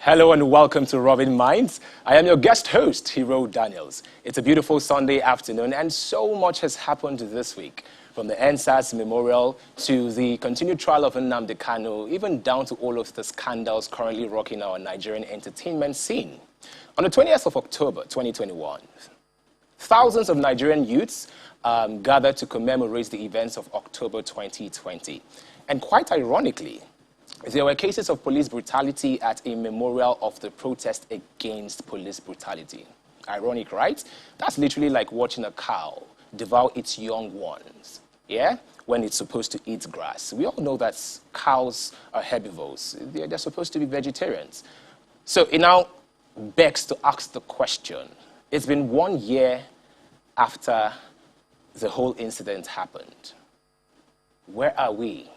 Hello and welcome to Rubbin Minds. I am your guest host, Hero Daniels. It's a beautiful Sunday afternoon and so much has happened this week. From the ENDSARS memorial to the continued trial of Nnamdi Kanu, even down to all of the scandals currently rocking our Nigerian entertainment scene. On the 20th of October 2021, thousands of Nigerian youths gathered to commemorate the events of October 2020. And quite ironically, there were cases of police brutality at a memorial of the protest against police brutality. Ironic, right? That's literally like watching a cow devour its young ones, yeah? When it's supposed to eat grass. We all know that cows are herbivores. They're supposed to be vegetarians. So it now begs to ask the question. It's been 1 year after the whole incident happened. Where are we?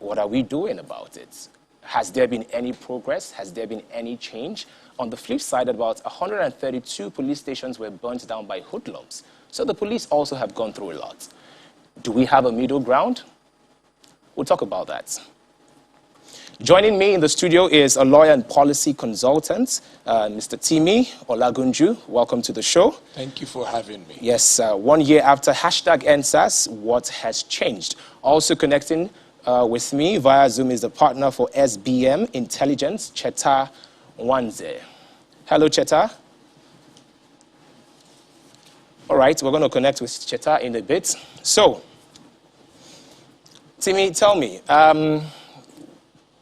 What are we doing about it? Has there been any progress? Has there been any change? On the flip side, about 132 police stations were burnt down by hoodlums. So the police also have gone through a lot. Do we have a middle ground? We'll talk about that. Joining me in the studio is a lawyer and policy consultant, Mr. Timi Olagunju. Welcome to the show. Thank you for having me. Yes, 1 year after #EndSARS, what has changed? Also connecting with me via Zoom is the partner for SBM Intelligence, Cheta Wanze. Hello, Cheta. All right, we're going to connect with Cheta in a bit. So, Timi, tell me,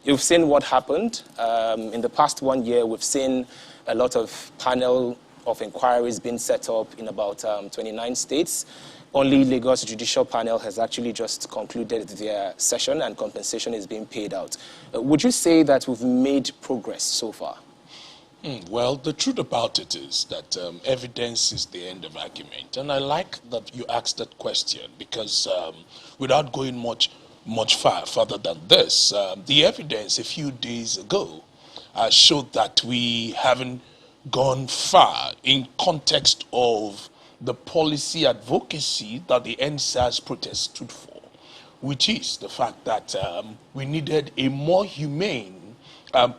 you've seen what happened. In the past 1 year, we've seen a lot of panel of inquiries being set up in about 29 states. Only Lagos Judicial Panel has actually just concluded their session and compensation is being paid out. Would you say that we've made progress so far? Well, the truth about it is that evidence is the end of argument. And I like that you asked that question because without going much further than this, the evidence a few days ago showed that we haven't gone far in context of the policy advocacy that the ENDSARS protest stood for, which is the fact that we needed a more humane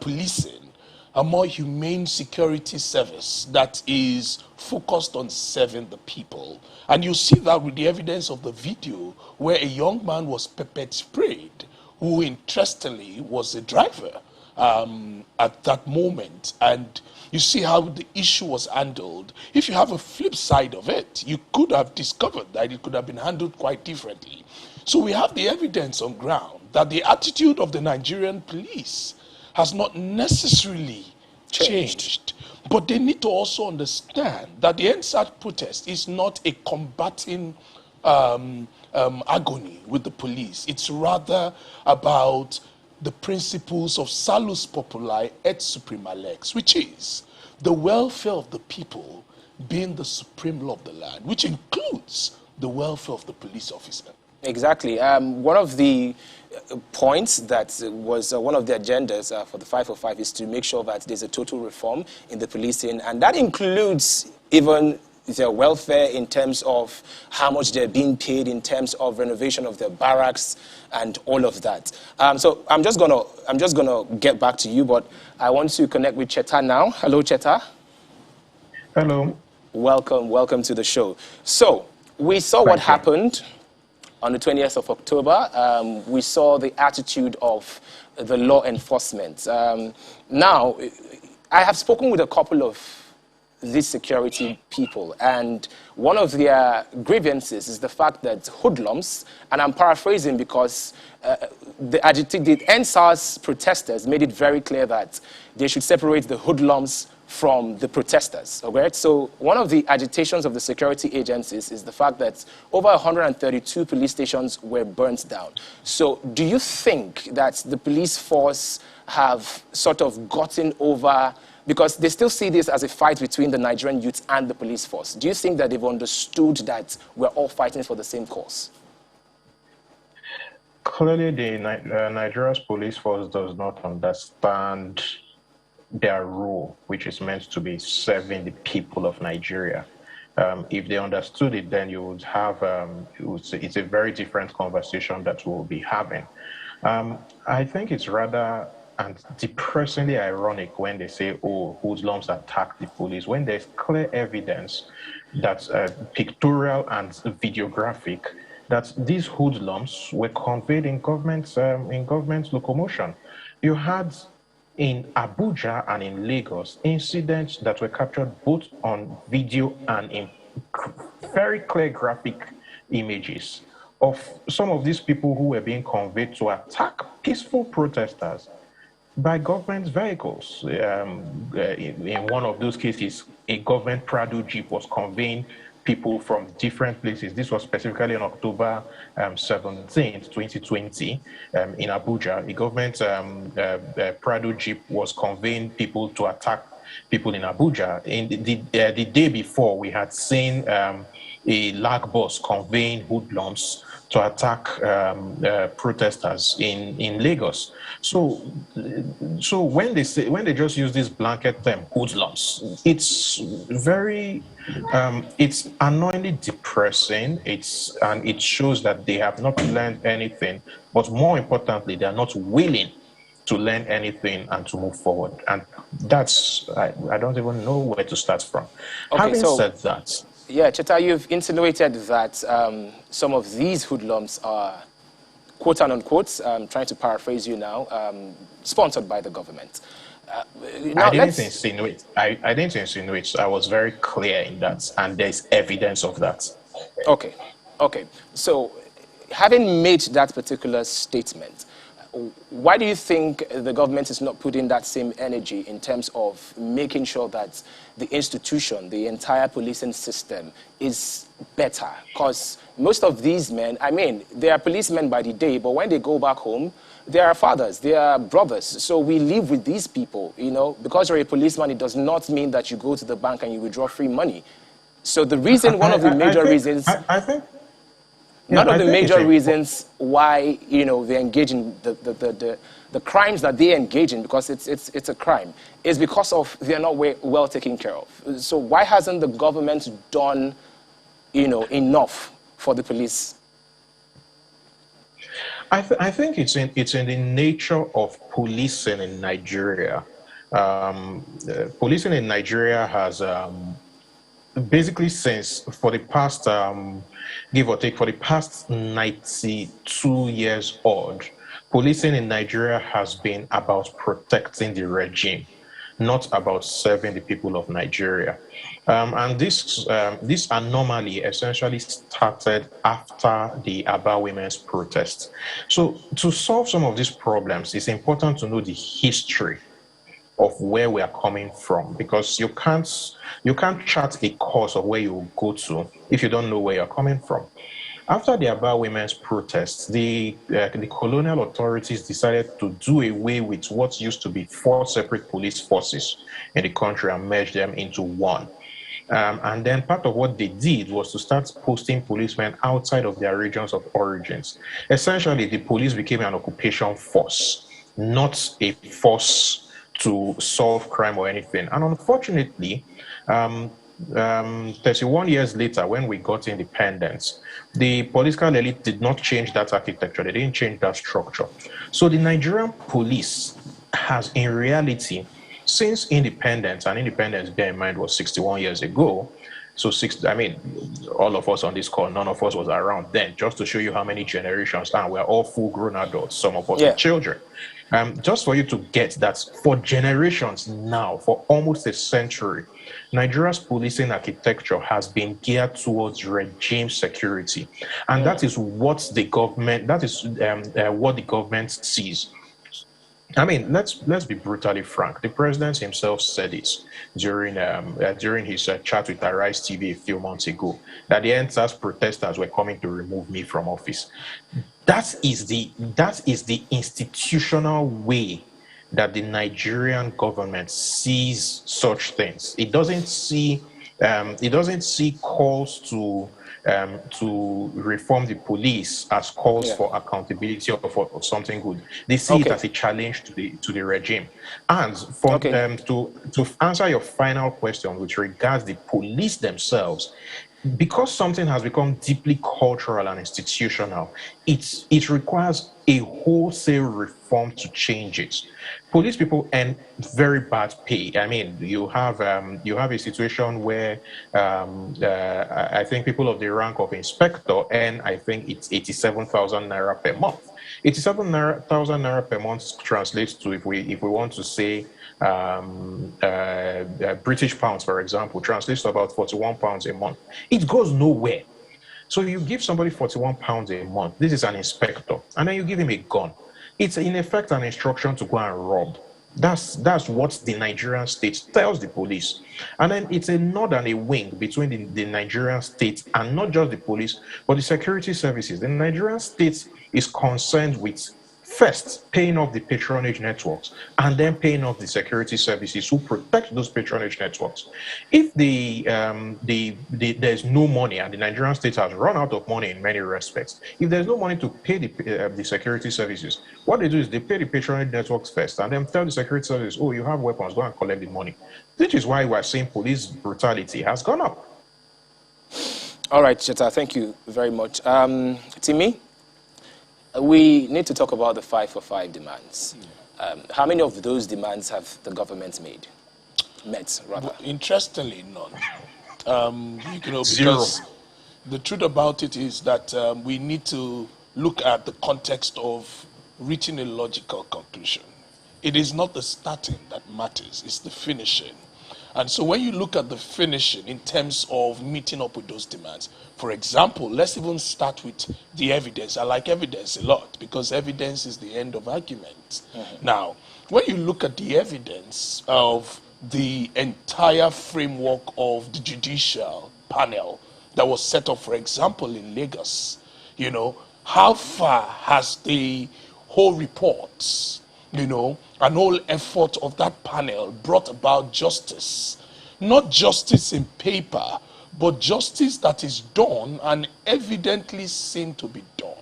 policing, a more humane security service that is focused on serving the people. And you see that with the evidence of the video where a young man was pepper sprayed, who interestingly was a driver at that moment. And you see how the issue was handled. If you have a flip side of it, you could have discovered that it could have been handled quite differently. So we have the evidence on ground that the attitude of the Nigerian police has not necessarily changed. But they need to also understand that the ENDSARS protest is not a combating agony with the police. It's rather about the principles of salus populi et suprema lex, which is the welfare of the people being the supreme law of the land, which includes the welfare of the police officer. Exactly. One of the points that was one of the agendas for the 505 is to make sure that there's a total reform in the policing, and that includes even their welfare in terms of how much they're being paid, in terms of renovation of their barracks and all of that. So I'm just gonna get back to you, but I want to connect with Cheta now. Hello, Cheta. Hello. Welcome to the show. So we saw what happened on the 20th of October. We saw the attitude of the law enforcement. Now, I have spoken with a couple of these security people, and one of their grievances is the fact that hoodlums, and I'm paraphrasing because the ENDSARS protesters made it very clear that they should separate the hoodlums from the protesters, okay? So one of the agitations of the security agencies is the fact that over 132 police stations were burnt down. So do you think that the police force have sort of gotten over, because they still see this as a fight between the Nigerian youth and the police force. Do you think that they've understood that we're all fighting for the same cause? Clearly, the Nigeria's police force does not understand their role, which is meant to be serving the people of Nigeria. If they understood it, then you would have, it's a very different conversation that we'll be having. I think it's rather and depressingly ironic when they say, oh, hoodlums attack the police, when there's clear evidence that's pictorial and videographic that these hoodlums were conveyed in government locomotion. You had in Abuja and in Lagos incidents that were captured both on video and in very clear graphic images of some of these people who were being conveyed to attack peaceful protesters by government vehicles. In one of those cases, a government Prado Jeep was conveying people from different places. This was specifically on October 17th, 2020, in Abuja. A government Prado Jeep was conveying people to attack people in Abuja. In the day before, we had seen a lag bus conveying hoodlums to attack protesters in Lagos. So when they just use this blanket term hoodlums, it's very it's annoyingly depressing. And it shows that they have not learned anything, but more importantly, they are not willing to learn anything and to move forward. And that's I don't even know where to start from. Okay, Having said that. Yeah, Cheta, you've insinuated that some of these hoodlums are, quote unquote, trying to paraphrase you now, sponsored by the government. I didn't insinuate. I didn't insinuate. I was very clear in that, and there's evidence of that. Okay, okay. So, having made that particular statement, why do you think the government is not putting that same energy in terms of making sure that the institution, the entire policing system is better? Because most of these men, I mean, they are policemen by the day, but when they go back home, they are fathers, they are brothers. So we live with these people, you know. Because you're a policeman, it does not mean that you go to the bank and you withdraw free money. So the reason, one of the major reasons... One of the major reasons why, you know, they engage in the crimes that they engage in, because it's a crime, is because of they're not well taken care of. So why hasn't the government done, you know, enough for the police? I think it's in the nature of policing in Nigeria. Policing in Nigeria has basically since for the past give or take, for the past 92 years odd, policing in Nigeria has been about protecting the regime, not about serving the people of Nigeria. And this anomaly essentially started after the Aba women's protest. So to solve some of these problems, it's important to know the history of where we are coming from, because you can't chart a course of where you will go to if you don't know where you're coming from. After the Aba women's protests, the colonial authorities decided to do away with what used to be 4 separate police forces in the country and merge them into one. And then part of what they did was to start posting policemen outside of their regions of origins. Essentially, the police became an occupation force, not a force to solve crime or anything. And unfortunately, 31 years later, when we got independence, the political elite did not change that architecture. They didn't change that structure. So the Nigerian police has, in reality, since independence, and independence, bear in mind, was 61 years ago. So all of us on this call, none of us was around then, just to show you how many generations, and we're all full-grown adults, some of us are children. Just for you to get that, for generations now, for almost a century, Nigeria's policing architecture has been geared towards regime security. And that is what the government sees. I mean, let's be brutally frank. The president himself said it during his chat with Arise TV a few months ago, that the ENDSARS protesters were coming to remove me from office. That is the institutional way that the Nigerian government sees such things. It doesn't see calls to reform the police as calls for accountability or for something good. They see it as a challenge to the regime. And to answer your final question, which regards the police themselves, because something has become deeply cultural and institutional, it requires a wholesale reform to change it. Police people earn very bad pay. I mean, you have a situation where I think people of the rank of inspector earn, I think it's 87,000 naira per month. 87,000 naira per month translates to, if we want to say British pounds, for example, translates to about 41 pounds a month. It goes nowhere. So you give somebody 41 pounds a month. This is an inspector, and then you give him a gun. It's in effect an instruction to go and rob. That's what the Nigerian state tells the police. And then it's a nod and a wink between the Nigerian state and not just the police, but the security services. The Nigerian state is concerned with first paying off the patronage networks and then paying off the security services who protect those patronage networks. If there's no money, and the Nigerian state has run out of money in many respects, if there's no money to pay the security services, what they do is they pay the patronage networks first and then tell the security services, oh, you have weapons, go and collect the money. Which is why we're saying police brutality has gone up. All right, Cheta, thank you very much. Timi? We need to talk about the 5 for 5 demands. How many of those demands have the government met, rather? Well, interestingly, none. Because Zero. the truth about it is that we need to look at the context of reaching a logical conclusion. It is not the starting that matters, it's the finishing. And so when you look at the finishing in terms of meeting up with those demands, for example, let's even start with the evidence. I like evidence a lot because evidence is the end of argument. Now, when you look at the evidence of the entire framework of the judicial panel that was set up, for example, in Lagos, how far has the whole report, an whole effort of that panel brought about justice? Not justice in paper, but justice that is done and evidently seen to be done.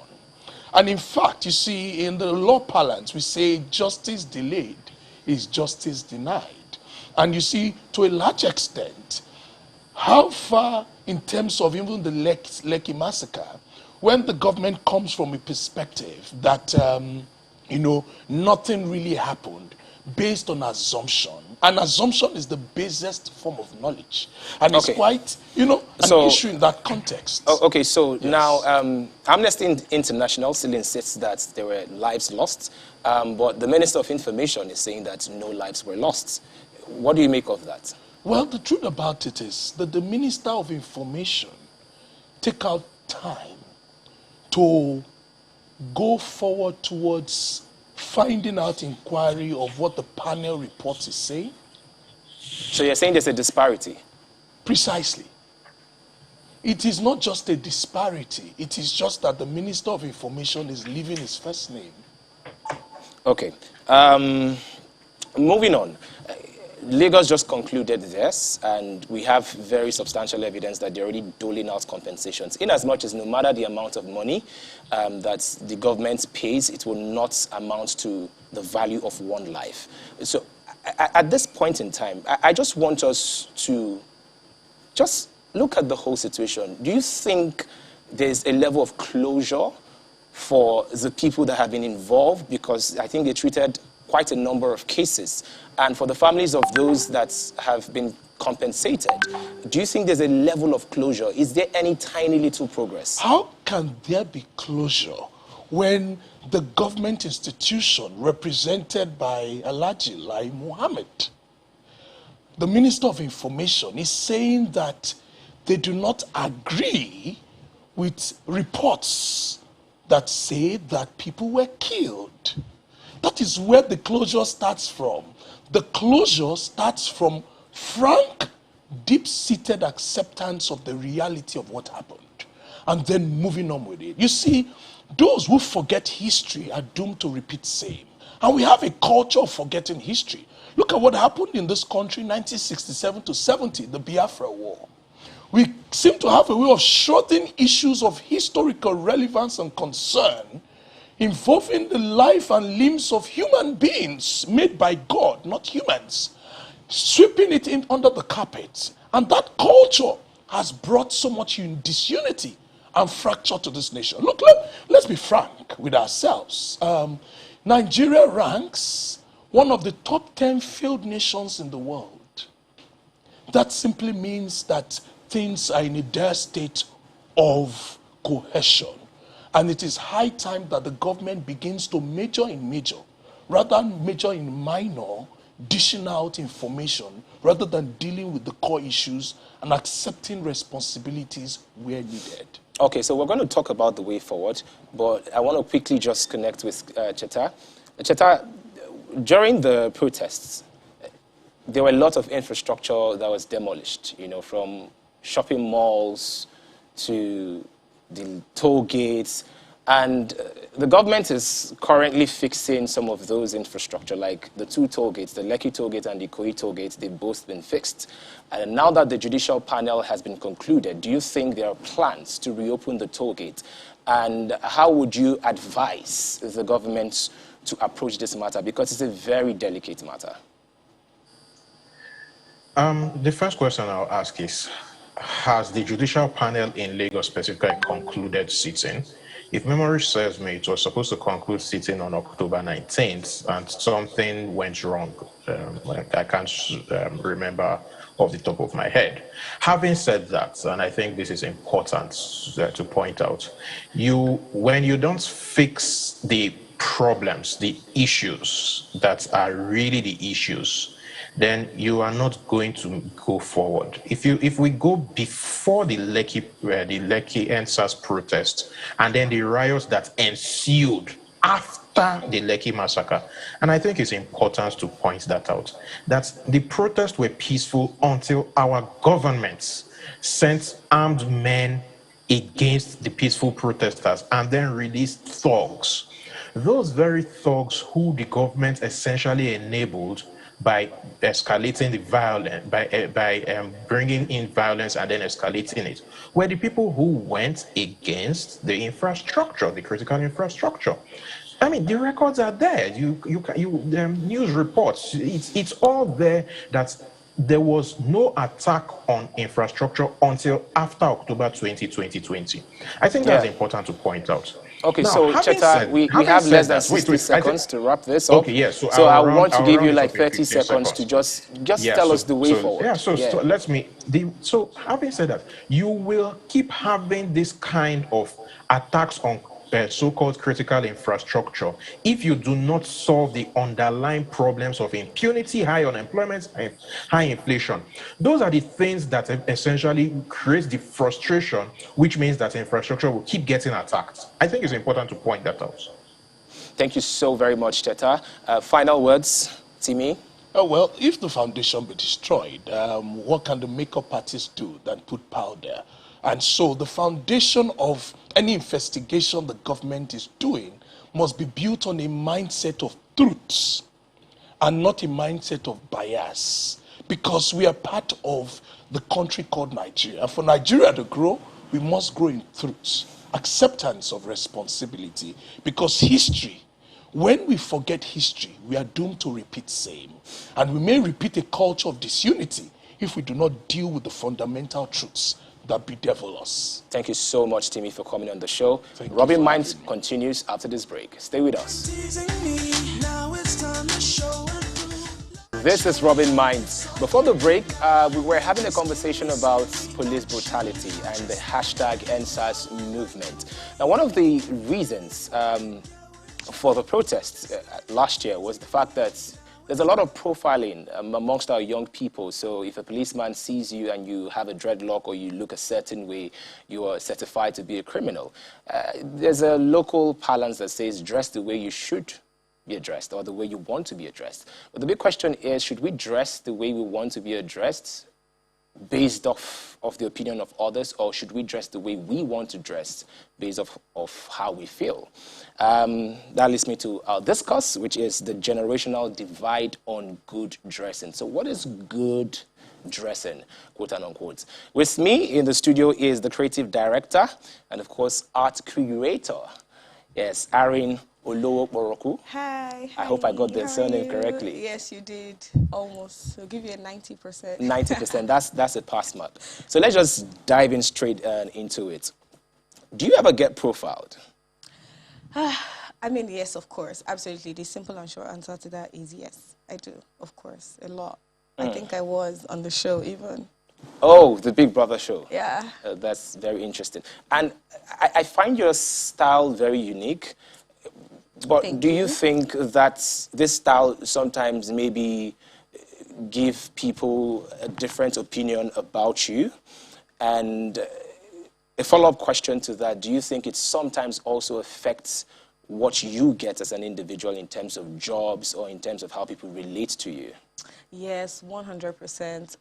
And in fact, you see, in the law parlance, we say justice delayed is justice denied. And you see, to a large extent, how far in terms of even the Lekki massacre, when the government comes from a perspective that, nothing really happened based on assumption. An assumption is the basest form of knowledge. And it's quite, an issue in that context. Okay, so yes. Now, Amnesty International still insists that there were lives lost, but the Minister of Information is saying that no lives were lost. What do you make of that? Well, the truth about it is that the Minister of Information take out time to go forward towards finding out inquiry of what the panel report is saying. So you're saying there's a disparity? Precisely. It is not just a disparity. It is just that the Minister of Information is leaving his first name. Okay. Moving on. Lagos just concluded this, and we have very substantial evidence that they're already doling out compensations, in as much as no matter the amount of money that the government pays, it will not amount to the value of one life. So at this point in time, I just want us to just look at the whole situation. Do you think there's a level of closure for the people that have been involved? Because I think they treated quite a number of cases. And for the families of those that have been compensated, do you think there's a level of closure? Is there any tiny little progress? How can there be closure when the government institution represented by Alhaji Lai Mohammed, the Minister of Information, is saying that they do not agree with reports that say that people were killed? That is where the closure starts from. The closure starts from frank, deep-seated acceptance of the reality of what happened, and then moving on with it. You see, those who forget history are doomed to repeat same. And we have a culture of forgetting history. Look at what happened in this country in 1967 to 70, the Biafra War. We seem to have a way of shrouding issues of historical relevance and concern involving the life and limbs of human beings made by God, not humans, sweeping it in under the carpet. And that culture has brought so much disunity and fracture to this nation. Look, let's be frank with ourselves. Nigeria ranks one of the top 10 failed nations in the world. That simply means that things are in a dire state of cohesion. And it is high time that the government begins to major in major, rather than major in minor, dishing out information, rather than dealing with the core issues and accepting responsibilities where needed. Okay, so we're going to talk about the way forward, but I want to quickly just connect with Cheta. Cheta, during the protests, there were a lot of infrastructure that was demolished, you know, from shopping malls to the toll gates, and the government is currently fixing some of those infrastructure, like the two toll gates, the Lekki toll gate and the Ikoyi toll gate. They've both been fixed. And now that the judicial panel has been concluded, do you think there are plans to reopen the toll gate? And how would you advise the government to approach this matter? Because it's a very delicate matter. The first question I'll ask is, has the judicial panel in Lagos specifically concluded sitting? If memory serves me, it was supposed to conclude sitting on October 19th, and something went wrong. I can't remember off the top of my head. Having said that, and I think this is important to point out, when you don't fix the problems, the issues that are really the issues, then you are not going to go forward. If we go before the Lekki ENDSARS protest and then the riots that ensued after the Lekki massacre, and I think it's important to point that out, that the protests were peaceful until our governments sent armed men against the peaceful protesters and then released thugs. Those very thugs who the government essentially enabled by escalating the violence, by bringing in violence and then escalating it, were the people who went against the infrastructure, the critical infrastructure. I mean, the records are there. News reports. It's all there that there was no attack on infrastructure until after October 2020. I think that's important to point out. Okay, now, so Cheta, we have less than 60 seconds to wrap this up. Okay, yes. So I want to give you like 30 seconds to just tell us the way forward. So having said that, you will keep having this kind of attacks on so-called critical infrastructure if you do not solve the underlying problems of impunity, high unemployment, and high inflation. Those are the things that essentially create the frustration, which means that infrastructure will keep getting attacked. I think it's important to point that out. Thank you so very much, Cheta. Final words, Timi? Oh, well, if the foundation be destroyed, what can the makeup artist do than put powder? And so the foundation of any investigation the government is doing must be built on a mindset of truths and not a mindset of bias, because we are part of the country called Nigeria. And for Nigeria to grow, we must grow in truths, acceptance of responsibility, because history, when we forget history, we are doomed to repeat same. And we may repeat a culture of disunity if we do not deal with the fundamental truths that bedevil us. Thank you so much, Timi, for coming on the show. Rubbin Minds continues after this break. Stay with us. This is Rubbin Minds. Before the break, we were having a conversation about police brutality and the hashtag ENDSARS movement. Now, one of the reasons for the protests last year was the fact that there's a lot of profiling amongst our young people. So if a policeman sees you and you have a dreadlock or you look a certain way, you are certified to be a criminal. There's a local parlance that says dress the way you should be addressed or the way you want to be addressed. But the big question is, should we dress the way we want to be addressed based off of the opinion of others, or should we dress the way we want to dress based off how we feel? That leads me to our discuss, which is the generational divide on good dressing. So what is good dressing, quote and unquote? With me in the studio is the creative director and, of course, art curator. Yes, Aaron Olowo Boroku. Hi. I hope I got the how are surname you? correctly. Yes, you did. Almost. I'll give you a 90%. 90%, that's a pass mark. So let's just dive in straight into it. Do you ever get profiled? I mean, yes, of course. Absolutely. The simple and short answer to that is yes. I do, of course. A lot. I think I was on the show even. Oh, the Big Brother show. Yeah. That's very interesting. And I find your style very unique. But Thank do you you. think that this style sometimes maybe give people a different opinion about you? And a follow-up question to that, do you think it sometimes also affects what you get as an individual in terms of jobs or in terms of how people relate to you? Yes, 100%.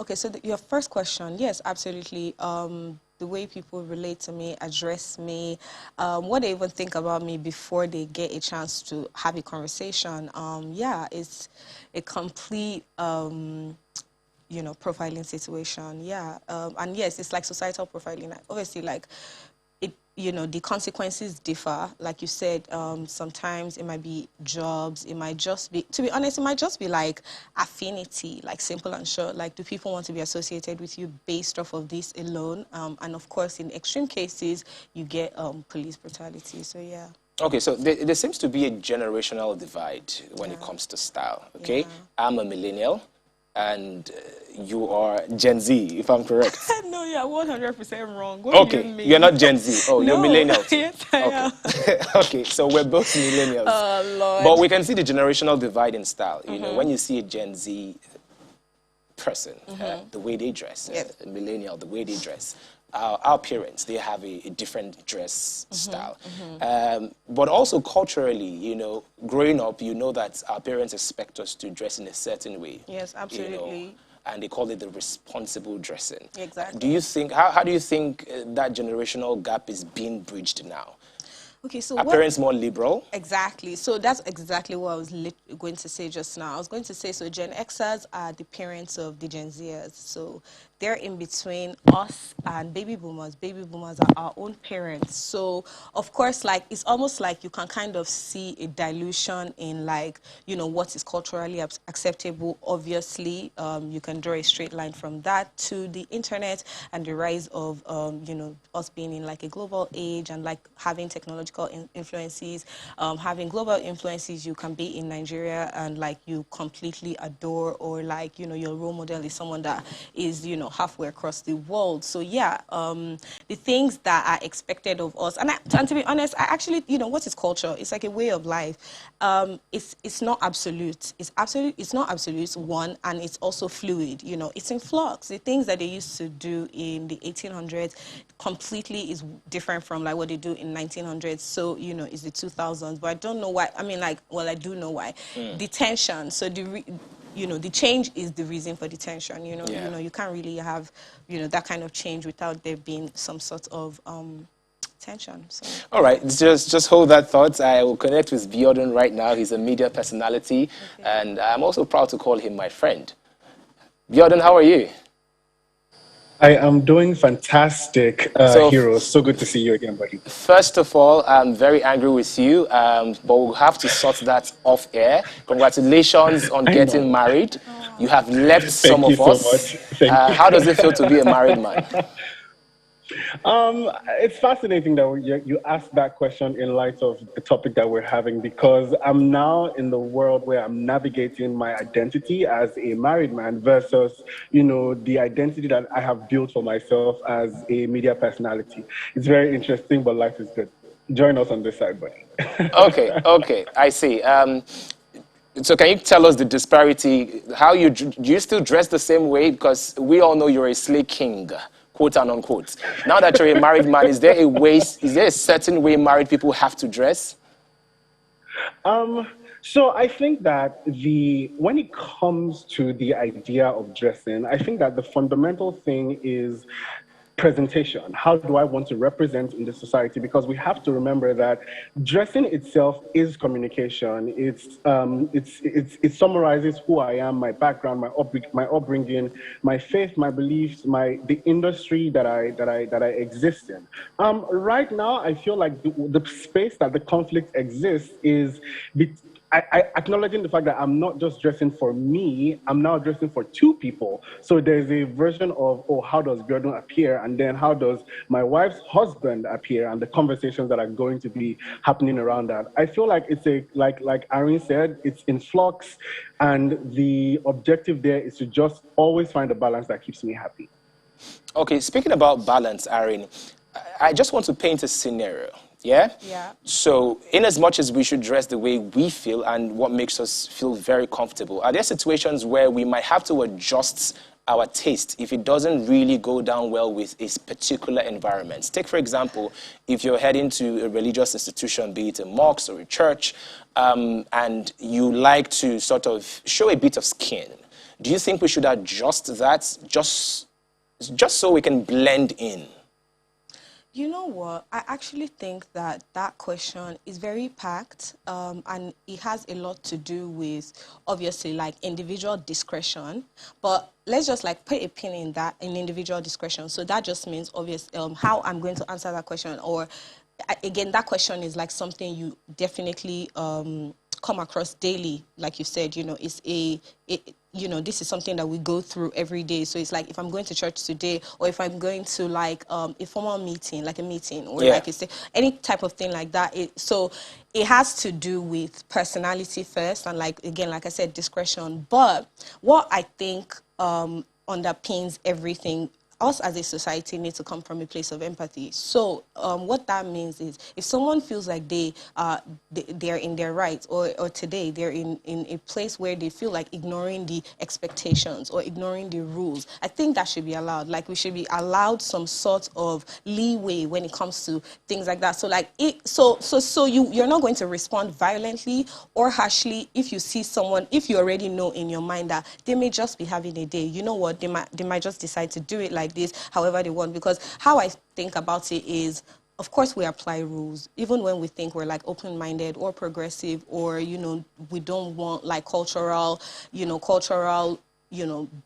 Okay, so your first question, yes, absolutely. The way people relate to me, address me, what they even think about me before they get a chance to have a conversation, yeah, it's a complete, profiling situation, yeah. And yes, it's like societal profiling. Like, obviously, like, the consequences differ. Like you said, sometimes it might be jobs. It might just be, to be honest, it might just be like affinity, like simple and short. Like, do people want to be associated with you based off of this alone? And of course, in extreme cases, you get police brutality. So, yeah. Okay, so there seems to be a generational divide when it comes to style, okay? Yeah. I'm a millennial, and you are Gen Z, if I'm correct. No, you're 100% wrong. What do you Okay, mean? you're not Gen Z. Oh, you're No. millennial too. Yes, I am. Okay, so we're both millennials. Oh, Lord. But we can see the generational divide in style. You know, when you see a Gen Z person, the way they dress, a millennial, the way they dress. Our parents, they have a different dress style. But also culturally, you know, growing up, you know that our parents expect us to dress in a certain way. Yes, absolutely. You know, and they call it the responsible dressing. Exactly. Do you think, how do you think that generational gap is being bridged now? Okay, so Are parents more liberal? Exactly. So that's exactly what I was going to say just now. I was going to say, so Gen Xers are the parents of the Gen Zers. So they're in between us and baby boomers. Baby boomers are our own parents. So, of course, like, it's almost like you can kind of see a dilution in, like, what is culturally acceptable. Obviously, you can draw a straight line from that to the internet and the rise of, us being in, like, a global age and, like, having technological influences, having global influences. You can be in Nigeria and, like, you completely adore, or, like, your role model is someone that is, halfway across the world. So yeah, the things that are expected of us, and to be honest, I actually, what is culture? It's like a way of life. It's not absolute. It's not absolute, one, and it's also fluid. It's in flux. The things that they used to do in the 1800s completely is different from, like, what they do in 1900s. So, it's the 2000s. But I don't know why. I mean, like, well, I do know why. Detention. So the change is the reason for detention. You can't really have, that kind of change without there being some sort of tension. So. All right, just hold that thought. I will connect with Biodun right now. He's a media personality, and I'm also proud to call him my friend. Biodun, how are you? I am doing fantastic, Hero. So good to see you again, buddy. First of all, I'm very angry with you, but we'll have to sort that off air. Congratulations on getting married. You have left some of us. How does it feel to be a married man? It's fascinating that you asked that question in light of the topic that we're having, because I'm now in the world where I'm navigating my identity as a married man versus, the identity that I have built for myself as a media personality. It's very interesting, but life is good. Join us on this side, buddy. Okay, I see. So can you tell us the disparity? Do you still dress the same way? Because we all know you're a slay king, quote and unquote. Now that you're a married man, is there a certain way married people have to dress? So I think that when it comes to the idea of dressing, I think that the fundamental thing is presentation. How do I want to represent in the society? Because we have to remember that dressing itself is communication. It summarizes who I am, my background, my upbringing, my faith, my beliefs, the industry that I exist in. Right now, I feel like the space that the conflict exists is I acknowledging the fact that I'm not just dressing for me, I'm now dressing for two people. So there's a version of, oh, how does Gordon appear? And then how does my wife's husband appear? And the conversations that are going to be happening around that. I feel like it's like Irene said, it's in flux. And the objective there is to just always find a balance that keeps me happy. Okay, speaking about balance, Irene, I just want to paint a scenario. Yeah? Yeah. So, in as much as we should dress the way we feel and what makes us feel very comfortable, are there situations where we might have to adjust our taste if it doesn't really go down well with a particular environment? Take, for example, if you're heading to a religious institution, be it a mosque or a church, and you like to sort of show a bit of skin, do you think we should adjust that just so we can blend in? You know what? I actually think that that question is very packed, and it has a lot to do with, obviously, like individual discretion. But let's just like put a pin in that, in individual discretion. So that just means, obviously, how I'm going to answer that question. Or, again, that question is like something you definitely come across daily. Like you said, you know, this is something that we go through every day. So it's like if I'm going to church today, or if I'm going to like a formal meeting, like a meeting, or like you say, any type of thing like that. So it has to do with personality first, and like again, like I said, discretion. But what I think underpins everything, us as a society need to come from a place of empathy. So what that means is if someone feels like they're in their rights, or today they're in a place where they feel like ignoring the expectations or ignoring the rules, I think that should be allowed. Like we should be allowed some sort of leeway when it comes to things like that. So like you're not going to respond violently or harshly if you see someone, if you already know in your mind that they may just be having a day. You know what? They might just decide to do it like this however they want. Because how I think about it is, of course we apply rules even when we think we're like open-minded or progressive, or we don't want like cultural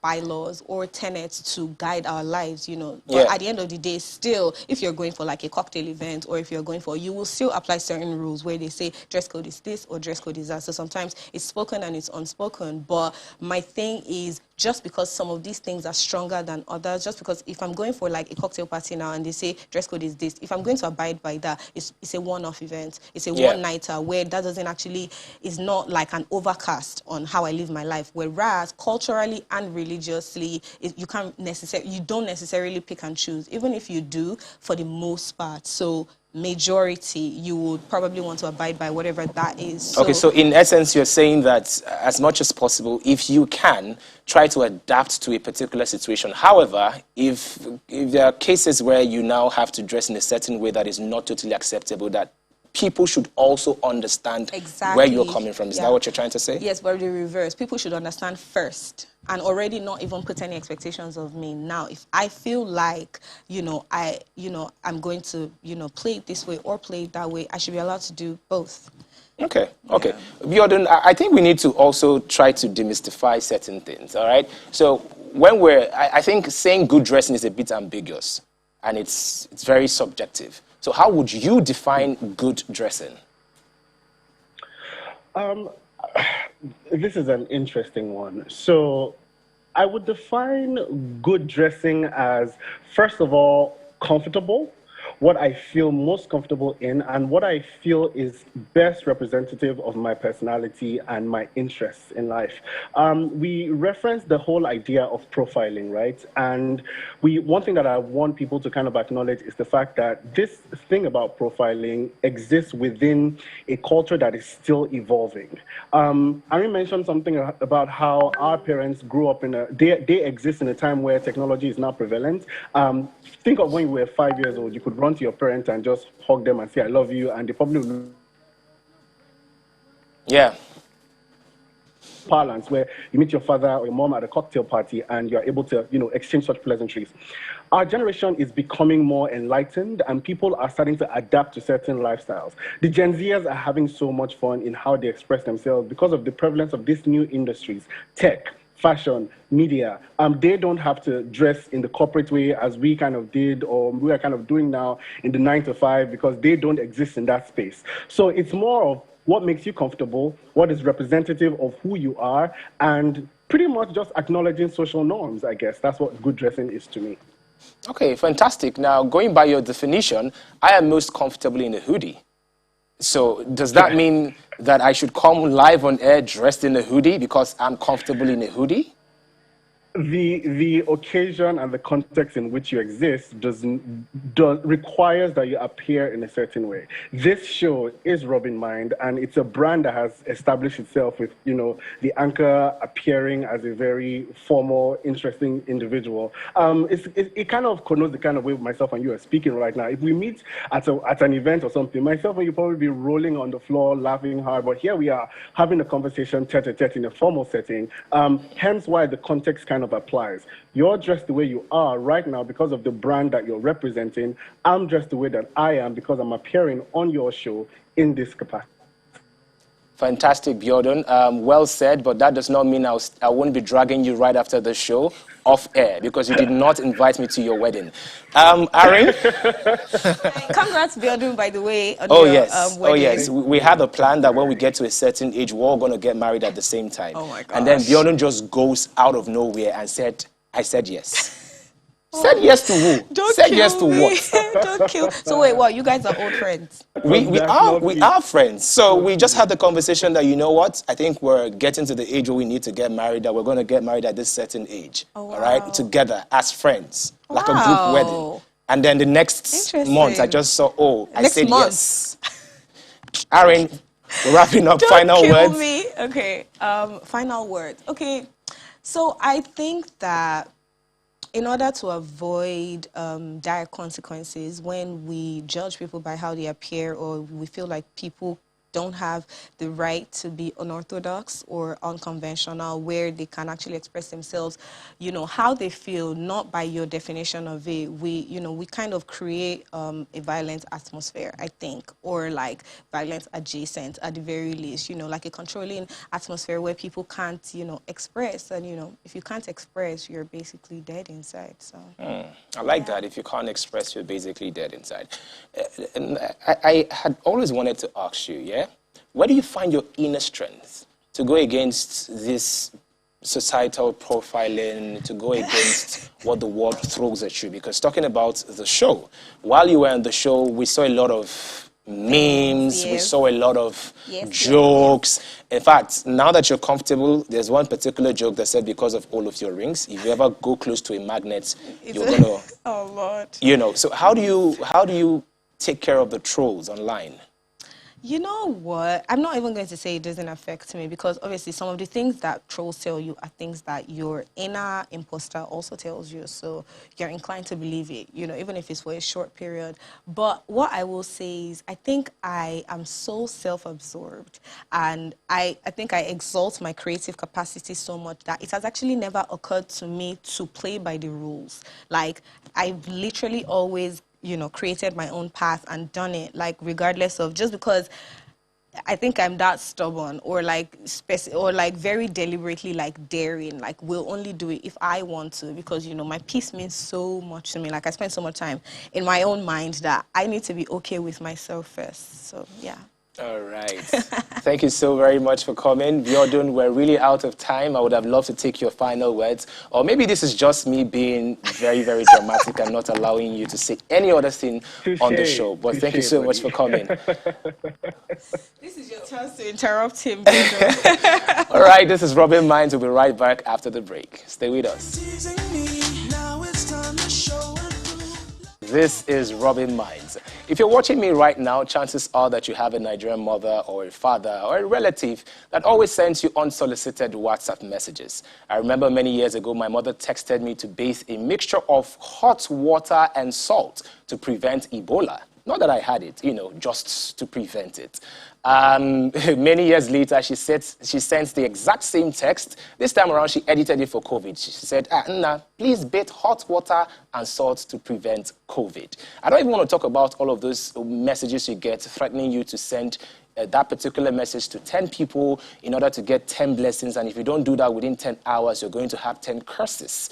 bylaws or tenets to guide our lives, But at the end of the day, still, if you're going for like a cocktail event, or if you're going you will still apply certain rules where they say dress code is this or dress code is that. So sometimes it's spoken and it's unspoken. But my thing is, just because some of these things are stronger than others, just because if I'm going for like a cocktail party now and they say dress code is this, if I'm going to abide by that, it's a one-off event. It's a one-nighter where that doesn't actually, is not like an overcast on how I live my life. Whereas culturally and religiously, you don't necessarily pick and choose, even if you do for the most part. So majority, you would probably want to abide by whatever that is. Okay, so in essence, you're saying that as much as possible, if you can, try to adapt to a particular situation. However, if there are cases where you now have to dress in a certain way that is not totally acceptable, that people should also understand where you're coming from. Is that what you're trying to say? Yes, but the reverse. People should understand first and already not even put any expectations of me. Now, if I feel like, I'm going to, play it this way or play it that way, I should be allowed to do both. Okay. Bjordan, I think we need to also try to demystify certain things, all right? So when I think saying good dressing is a bit ambiguous, and it's very subjective. So how would you define good dressing? This is an interesting one. So I would define good dressing as, first of all, comfortable, what I feel most comfortable in, and what I feel is best representative of my personality and my interests in life. We referenced the whole idea of profiling, right? And one thing that I want people to kind of acknowledge is the fact that this thing about profiling exists within a culture that is still evolving. Ari mentioned something about how our parents grew up they exist in a time where technology is not prevalent. Think of when you were 5 years old, you could run to your parents and just hug them and say, I love you, and they probably will. Yeah. parlance where you meet your father or your mom at a cocktail party and you're able to, exchange such pleasantries. Our generation is becoming more enlightened and people are starting to adapt to certain lifestyles. The Gen Zers are having so much fun in how they express themselves because of the prevalence of these new industries, tech, fashion, media. They don't have to dress in the corporate way as we kind of did or we are kind of doing now in the 9 to 5 because they don't exist in that space. So it's more of what makes you comfortable, what is representative of who you are, and pretty much just acknowledging social norms, I guess. That's what good dressing is to me. Okay, fantastic. Now, going by your definition, I am most comfortable in a hoodie. So does that mean that I should come live on air dressed in a hoodie because I'm comfortable in a hoodie? The occasion and the context in which you exist requires that you appear in a certain way. This show is Rubbin Mind, and it's a brand that has established itself with, the anchor appearing as a very formal, interesting individual. It kind of connotes the kind of way myself and you are speaking right now. If we meet at an event or something, myself and you probably be rolling on the floor, laughing hard, but here we are having a conversation tete-a-tete in a formal setting, hence why the context kind of applies. You're dressed the way you are right now because of the brand that you're representing. I'm dressed the way that I am because I'm appearing on your show in this capacity. Fantastic, Biodun. Well said, but that does not mean I won't be dragging you right after the show off air because you did not invite me to your wedding. Aaron? Congrats, Biodun, by the way. On Oh, your, yes. wedding. Oh, yes. We had a plan that when we get to a certain age, we're all going to get married at the same time. Oh, my gosh. And then Biodun just goes out of nowhere and said, I said yes. Said yes to who? Don't Said kill yes to me. what? Don't kill. So wait, what? You guys are old friends? We are friends. So we just had the conversation that, you know what? I think we're getting to the age where we need to get married, that we're going to get married at this certain age. Oh, wow. All right? Together as friends. Like a group Wow. wedding. And then the next month, I just saw, I said yes. Aaron, we're wrapping up. Don't Final kill words. me. Okay. Final words. Okay. So I think that in order to avoid dire consequences when we judge people by how they appear or we feel like people don't have the right to be unorthodox or unconventional where they can actually express themselves, how they feel, not by your definition of it, we kind of create a violent atmosphere, I think, or like violence adjacent at the very least, like a controlling atmosphere where people can't, express. And, if you can't express, you're basically dead inside. So I like that. If you can't express, you're basically dead inside. And I had always wanted to ask you, yeah? Where do you find your inner strength to go against this societal profiling, to go against what the world throws at you? Because talking about the show, while you were on the show, we saw a lot of memes, we saw a lot of jokes. In fact, now that you're comfortable, there's one particular joke that said because of all of your rings, if you ever go close to a magnet, you're going to... Oh, Lord. So how do you take care of the trolls online? You know what? I'm not even going to say it doesn't affect me because obviously some of the things that trolls tell you are things that your inner imposter also tells you. So you're inclined to believe it, even if it's for a short period. But what I will say is I think I am so self-absorbed and I think I exalt my creative capacity so much that it has actually never occurred to me to play by the rules. Like I've literally always created my own path and done it, like, regardless of, just because I think I'm that stubborn or very deliberately, like, daring, like, will only do it if I want to because, my peace means so much to me. Like, I spend so much time in my own mind that I need to be okay with myself first. So, yeah. All right. Thank you so very much for coming. Biodun, we're really out of time. I would have loved to take your final words. Or maybe this is just me being very, very dramatic and not allowing you to say any other thing on the show. But thank you so much for coming. This is your chance to interrupt him. All right, this is Rubbin Minds. We'll be right back after the break. Stay with us. This is Rubbin Minds. If you're watching me right now, chances are that you have a Nigerian mother or a father or a relative that always sends you unsolicited WhatsApp messages. I remember many years ago, my mother texted me to bathe a mixture of hot water and salt to prevent Ebola. Not that I had it, just to prevent it. Many years later, she sent the exact same text. This time around, she edited it for COVID. She said, Nna, please bathe hot water and salt to prevent COVID. I don't even want to talk about all of those messages you get threatening you to send that particular message to 10 people in order to get 10 blessings. And if you don't do that within 10 hours, you're going to have 10 curses.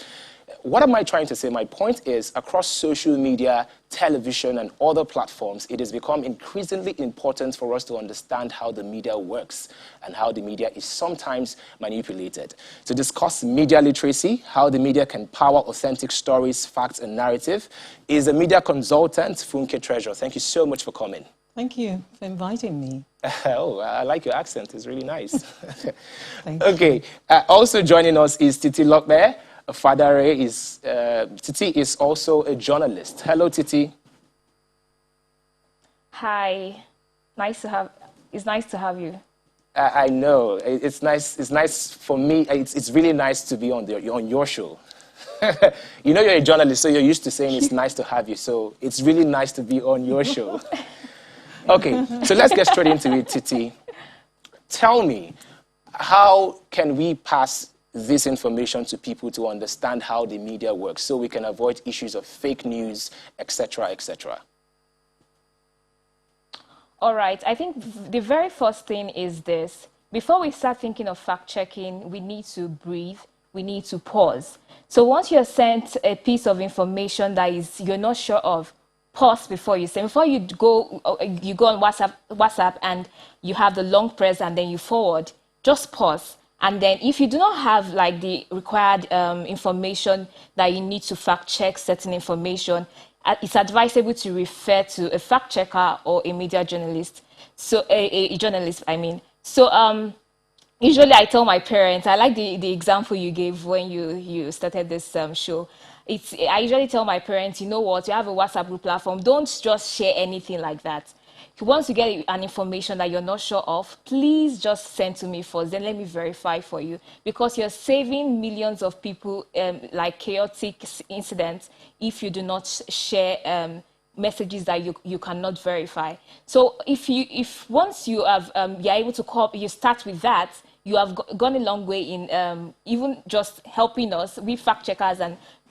What am I trying to say? My point is, across social media, television, and other platforms, it has become increasingly important for us to understand how the media works and how the media is sometimes manipulated. To discuss media literacy, how the media can power authentic stories, facts, and narrative, is a media consultant, Funke Treasure. Thank you so much for coming. Thank you for inviting me. Oh, I like your accent. It's really nice. Thank you. Also joining us is Titty Lokbe. Titty is also a journalist. Hello, Titty. Hi. It's nice to have you. I know. It's nice. It's nice for me. It's really nice to be on your show. You're a journalist, so you're used to saying it's nice to have you. So it's really nice to be on your show. Okay, so let's get straight into it, Titty. Tell me, how can we pass this information to people to understand how the media works so we can avoid issues of fake news, etc., etc.? All right. I think the very first thing is this. Before we start thinking of fact-checking, we need to breathe. We need to pause. So once you're sent a piece of information that you're not sure of, pause before you send. Before you go on WhatsApp and you have the long press and then you forward, just pause. And then if you do not have like the required information that you need to fact check certain information, it's advisable to refer to a fact checker or a media journalist. So a journalist, I mean. So usually I tell my parents, I like the example you gave when you started this show. I usually tell my parents, you know what, you have a WhatsApp group platform, don't just share anything like that. Once you get an information that you're not sure of, please just send to me first, then let me verify for you. Because you're saving millions of people like chaotic incidents if you do not share messages that you cannot verify. So if once you have you're able to you start with that, you have gone a long way in even just helping us, we fact checkers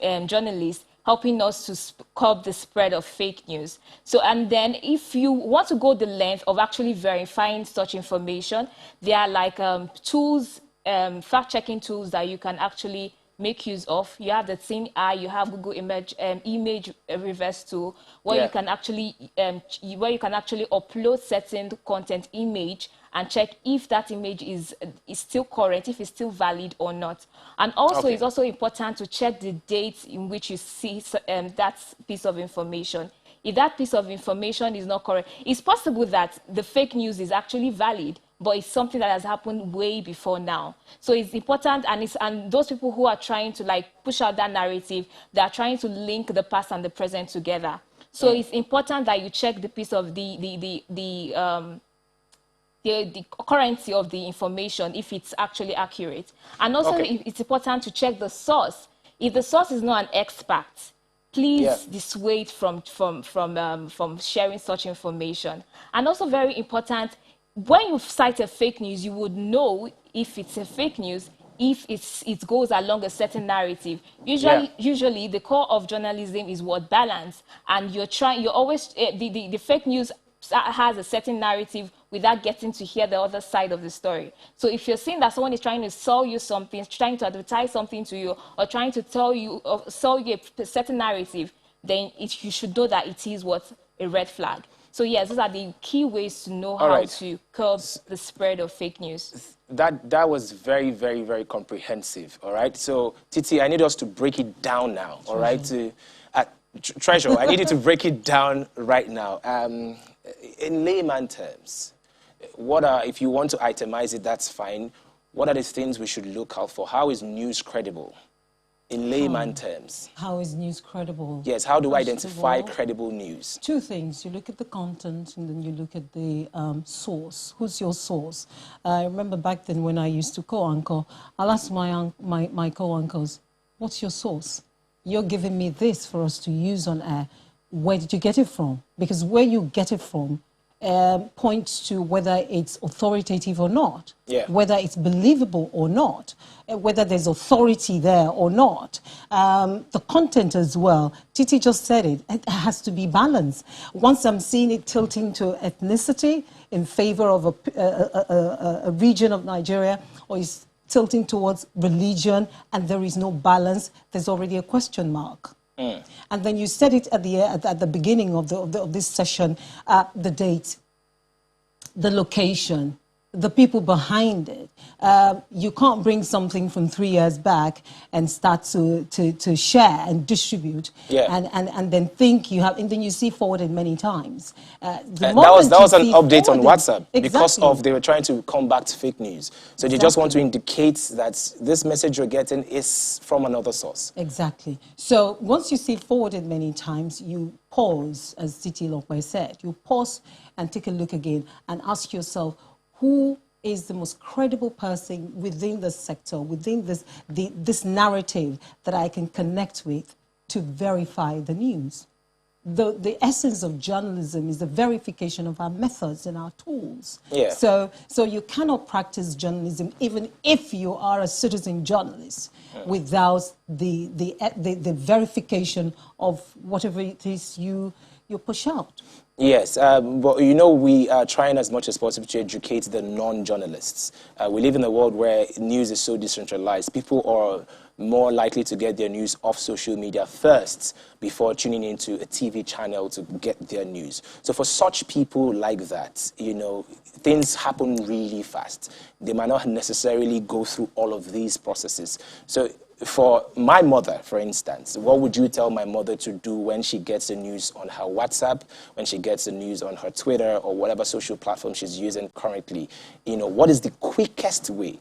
and journalists, helping us to curb the spread of fake news. So, and then if you want to go the length of actually verifying such information, there are like tools, fact-checking tools that you can actually make use of. You have the Timi, you have Google image reverse tool, where you can actually upload certain content image and check if that image is still current, if it's still valid or not. And also, it's also important to check the date in which you see that piece of information. If that piece of information is not correct, it's possible that the fake news is actually valid, but it's something that has happened way before now. So it's important, and those people who are trying to like push out that narrative, they are trying to link the past and the present together. So it's important that you check the piece of the currency of the information, if it's actually accurate. And also, it's important to check the source. If the source is not an expert, please dissuade from sharing such information. And also very important, when you cite a fake news, you would know if it's a fake news, if it goes along a certain narrative. Usually the core of journalism is word balance, and you're always, the fake news has a certain narrative without getting to hear the other side of the story. So if you're seeing that someone is trying to sell you something, trying to advertise something to you, or trying to tell you or sell you a certain narrative, then you should know that it is a red flag. So yes, those are the key ways to know how to curb the spread of fake news. That was very, very, very comprehensive. All right. So Titty, I need us to break it down now. All right. Treasure, I need you to break it down right now. In layman terms, if you want to itemize it, that's fine. What are the things we should look out for? How is news credible? In layman terms. How is news credible? Yes, how do I identify credible news? Two things. You look at the content and then you look at the source. Who's your source? I remember back then when I used to co-anchor, I'll ask my co-anchors, what's your source? You're giving me this for us to use on air. where did you get it from? Because where you get it from points to whether it's authoritative or not, whether it's believable or not, whether there's authority there or not. The content as well, Titi just said it, it has to be balanced. Once I'm seeing it tilting to ethnicity in favor of a region of Nigeria, or is tilting towards religion, and there is no balance, there's already a question mark. And then you said it at the beginning of this session, the date, the location, the people behind it. You can't bring something from 3 years back and start to share and distribute, and then think you have, and then you see forwarded many times. That was an update on WhatsApp, because of they were trying to combat fake news. So they just want to indicate that this message you're getting is from another source. Exactly. So once you see forwarded many times, you pause, as Titi Lokwe said, you pause and take a look again and ask yourself, who is the most credible person within the sector, within this narrative that I can connect with to verify the news? The essence of journalism is the verification of our methods and our tools. So you cannot practice journalism, even if you are a citizen journalist, without the verification of whatever it is you push out. Yes, but you know, we are trying as much as possible to educate the non-journalists. We live in a world where news is so decentralized. People are more likely to get their news off social media first before tuning into a TV channel to get their news. So for such people like that, you know, things happen really fast. They might not necessarily go through all of these processes. So for my mother, for instance, what would you tell my mother to do when she gets the news on her WhatsApp, when she gets the news on her Twitter or whatever social platform she's using currently? You know, what is the quickest way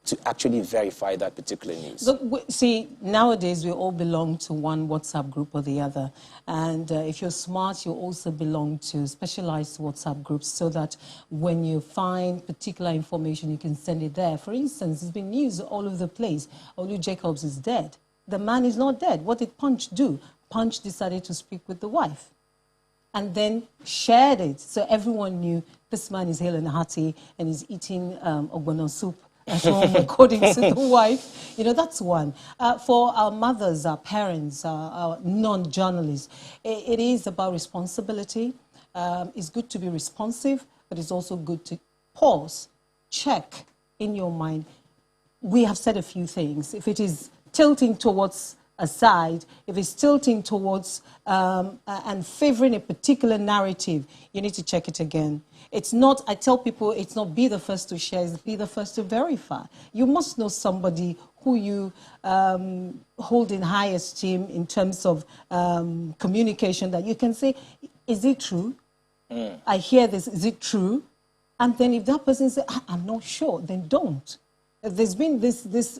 to actually verify that particular news? Look, see, nowadays we all belong to one WhatsApp group or the other. And if you're smart, you also belong to specialized WhatsApp groups, so that when you find particular information, you can send it there. For instance, there's been news all over the place. Olu Jacobs is dead. The man is not dead. What did Punch do? Punch decided to speak with the wife and then shared it. So everyone knew this man is hale and hearty and is eating ogbono soup at home, according to the wife. You know, that's one. For our mothers, our parents, our non-journalists, it is about responsibility. It's good to be responsive, but it's also good to pause, check in your mind. We have said a few things. If it is tilting towards a side, if it's tilting towards and favoring a particular narrative, you need to check it again. It's not, I tell people, it's not be the first to share, it's be the first to verify. You must know somebody who you hold in high esteem in terms of communication, that you can say, is it true? I hear this, is it true? And then if that person says, I'm not sure, then don't. There's been this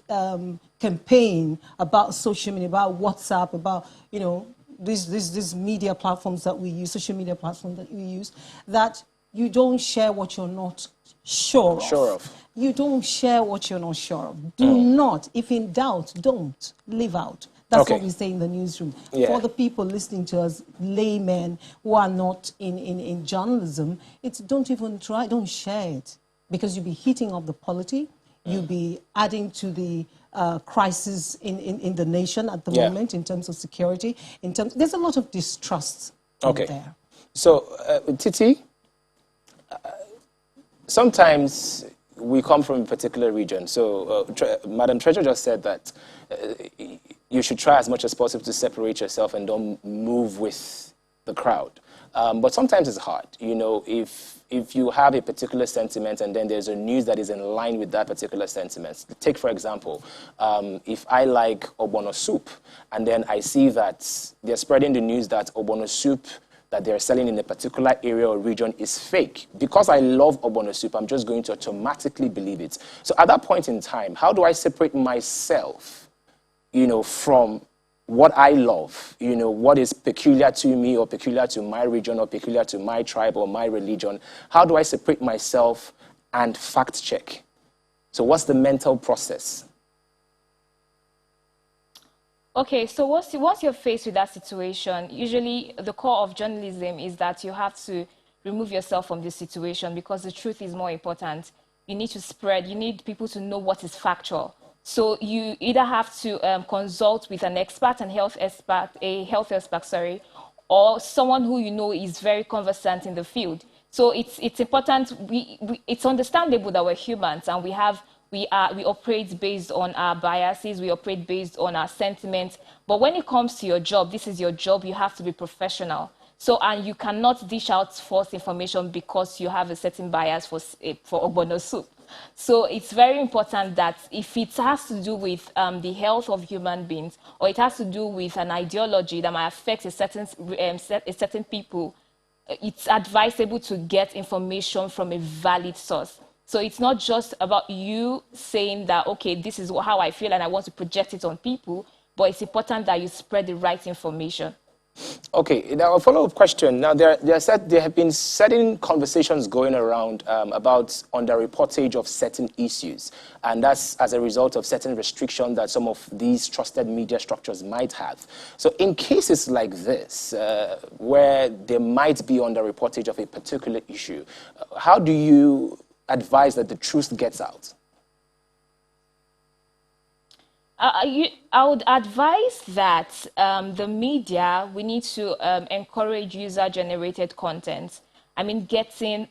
campaign about social media, about WhatsApp, about, you know, these media platforms that we use, social media platforms that we use, that you don't share what you're not sure of. You don't share what you're not sure of. Do not. If in doubt, don't. Leave out. That's what we say in the newsroom. For the people listening to us, laymen who are not in journalism, it's don't even try, don't share it. Because you'll be heating up the polity. You'll be adding to the crisis in the nation at the moment in terms of security. There's a lot of distrust out there. So, Titi, sometimes we come from a particular region. So, Madam Treasurer just said that you should try as much as possible to separate yourself and don't move with the crowd. But sometimes it's hard. You know, if you have a particular sentiment and then there's a news that is in line with that particular sentiment. Take, for example, if I like ogbono soup and then I see that they're spreading the news that ogbono soup that they're selling in a particular area or region is fake. Because I love ogbono soup, I'm just going to automatically believe it. So at that point in time, how do I separate myself, you know, from what I love, you know, what is peculiar to me or peculiar to my region or peculiar to my tribe or my religion? How do I separate myself and fact check? So what's the mental process? Okay, so once you're faced with that situation, usually the core of journalism is that you have to remove yourself from this situation because the truth is more important. You need to spread, you need people to know what is factual. So you either have to consult with an expert, a health expert, sorry, or someone who you know is very conversant in the field. So it's important. It's understandable that we're humans and we operate based on our biases. We operate based on our sentiments. But when it comes to your job, this is your job. You have to be professional. So, and you cannot dish out false information because you have a certain bias for ogbono soup. So it's very important that if it has to do with the health of human beings, or it has to do with an ideology that might affect a certain people, it's advisable to get information from a valid source. So it's not just about you saying that, okay, this is how I feel and I want to project it on people, but it's important that you spread the right information. Okay, now a follow-up question. Now, there have been certain conversations going around about underreportage of certain issues, and that's as a result of certain restrictions that some of these trusted media structures might have. So in cases like this, where there might be underreportage of a particular issue, how do you advise that the truth gets out? I would advise that the media, we need to encourage user-generated content. I mean, getting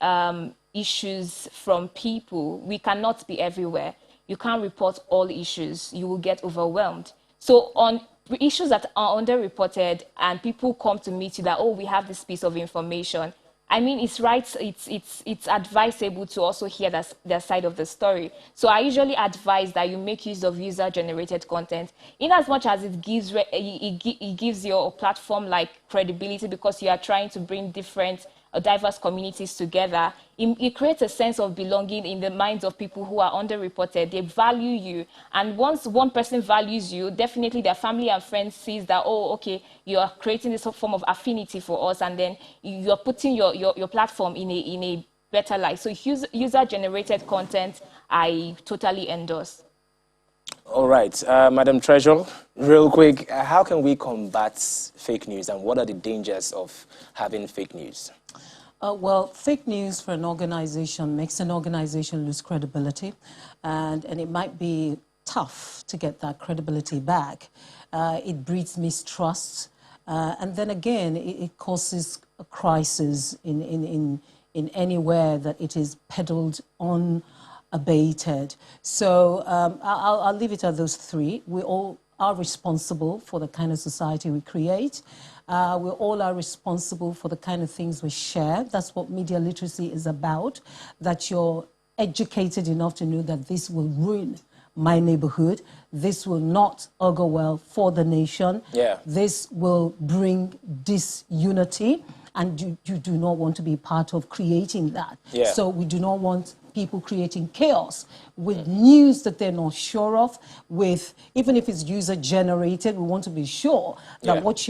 issues from people. We cannot be everywhere. You can't report all issues. You will get overwhelmed. So on issues that are underreported and people come to meet you that, oh, we have this piece of information, I mean, it's right, it's advisable to also hear their side of the story. So I usually advise that you make use of user-generated content in as much as it gives your platform like credibility because you are trying to bring different diverse communities together. It creates a sense of belonging in the minds of people who are underreported. They value you. And once one person values you, definitely their family and friends sees that, oh, okay, you are creating this form of affinity for us, and then you're putting your platform in a better light. So user-generated content, I totally endorse. All right, Madam Treasurer, real quick, how can we combat fake news and what are the dangers of having fake news? Well, fake news for an organization makes an organization lose credibility, and it might be tough to get that credibility back. It breeds mistrust, and then again, it causes a crisis in anywhere that it is peddled on. Abated. So I'll leave it at those three. We all are responsible for the kind of society we create. We all are responsible for the kind of things we share. That's what media literacy is about, that you're educated enough to know that this will ruin my neighborhood. This will not augur well for the nation. Yeah. This will bring disunity, and you do not want to be part of creating that. Yeah. So we do not want people creating chaos with news that they're not sure of, with, even if it's user-generated, we want to be sure that what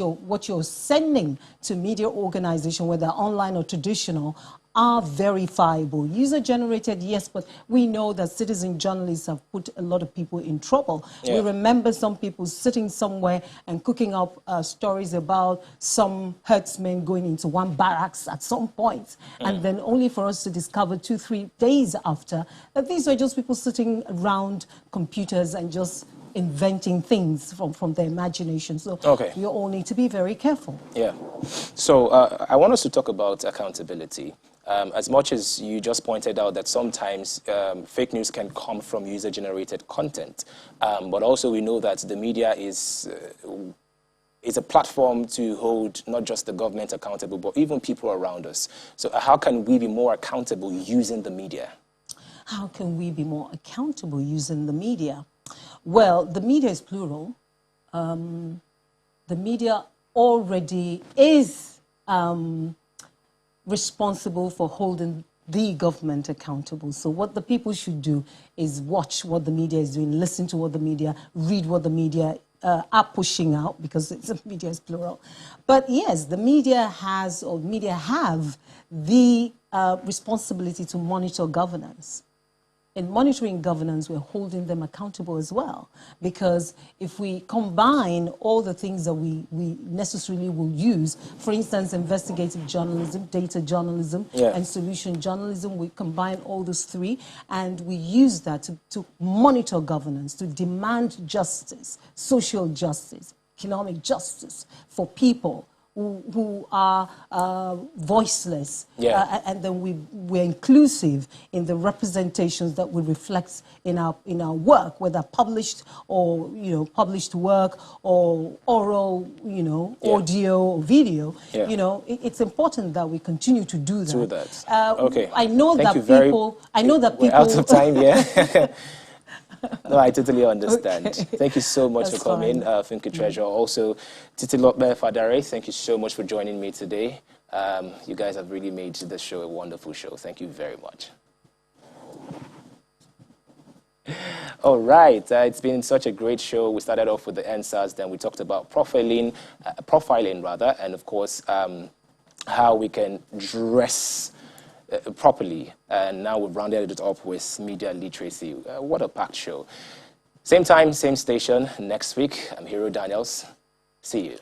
you're sending to media organization, whether online or traditional, are verifiable. User-generated, yes, but we know that citizen journalists have put a lot of people in trouble. Yeah. We remember some people sitting somewhere and cooking up stories about some herdsmen going into one barracks at some point, and then only for us to discover 2-3 days after that these are just people sitting around computers and just inventing things from their imagination. So we all need to be very careful. Yeah. So I want us to talk about accountability. As much as you just pointed out that sometimes fake news can come from user-generated content, but also we know that the media is a platform to hold not just the government accountable, but even people around us. So how can we be more accountable using the media? How can we be more accountable using the media? Well, the media is plural. The media already is responsible for holding the government accountable. So what the people should do is watch what the media is doing, listen to what the media, read what the media are pushing out, because the media is plural. But yes, the media has, or media have, the responsibility to monitor governance. in monitoring governance, we're holding them accountable as well. Because if we combine all the things that we necessarily will use, for instance, investigative journalism, data journalism, and solution journalism, we combine all those three, and we use that to monitor governance, to demand justice, social justice, economic justice for people who are voiceless, and then we're inclusive in the representations that we reflect in our work, whether published or published work or oral, audio or video. It's important that we continue to do that. Okay. I know that people. We're out of time. Yeah. No, I totally understand. Okay. Thank you so much for coming, Funke Treasure. Also, Titi Fadare, thank you so much for joining me today. You guys have really made the show a wonderful show. Thank you very much. All right, it's been such a great show. We started off with the ENDSARS, then we talked about profiling, and of course, how we can dress properly, and now we've rounded it up with media literacy. What a packed show. Same time, same station next week. I'm Hero Daniels. See you.